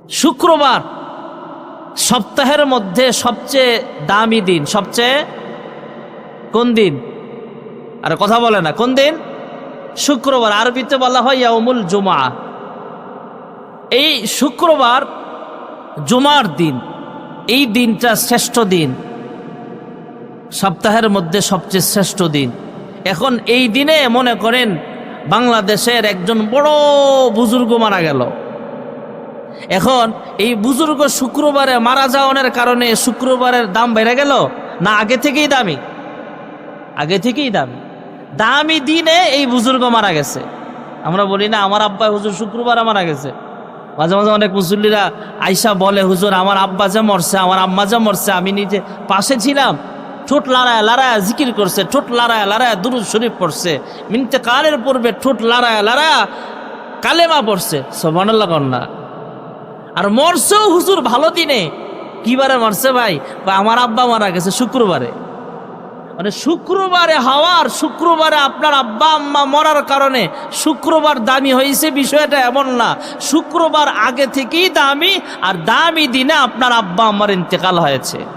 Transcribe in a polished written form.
শুক্রবার সপ্তাহের মধ্যে সবচেয়ে দামি দিন। সবচেয়ে কোন দিন? আরে কথা বলে না, কোন দিন? শুক্রবার। আরবিতে বলা হয় ইয়াউমুল জুমআ। এই শুক্রবার জুমার দিন, এই দিনটা শ্রেষ্ঠ দিন, সপ্তাহের মধ্যে সবচেয়ে শ্রেষ্ঠ দিন। এখন এই দিনে মনে করেন বাংলাদেশের একজন বড় বুজুর্গ মারা গেল। এখন এই বুজুর্গ শুক্রবারে মারা যাওয়ার কারণে শুক্রবারের দাম বেড়ে গেল না আগে থেকেই দামি? আগে থেকেই দামি। দামি দিনে এই বুজুর্গ মারা গেছে। আমরা বলি না আমার আব্বা হুজুর শুক্রবারে মারা গেছে। মাঝে মাঝে অনেক মুসল্লিরা আইসা বলে, হুজুর আমার আব্বা যে মরছে, আমার আম্মা যে মরছে, আমি নিজে পাশে ছিলাম, ঠোঁট লড়ায় লড়ায় জিকির করছে, ঠোঁট লড়ায় লড়ায় দুরূদ শরীফ পড়ছে, ইন্তেকালের পূর্বে ঠোঁট লড়ায় লড়ায় কালেমা পড়ছে। সুবহানাল্লাহ কন্যা। আর মরছেও হুজুর ভালো দিনে। কিবারে মরছে ভাই? আমার আব্বা মারা গেছে শুক্রবারে। মানে শুক্রবারে হওয়ার, শুক্রবারে আপনার আব্বা আম্মা মরার কারণে শুক্রবার দামি হয়েছে, বিষয়টা এমন না। শুক্রবার আগে থেকেই দামি, আর দামি দিনে আপনার আব্বা আম্মার ইন্তেকাল হয়েছে।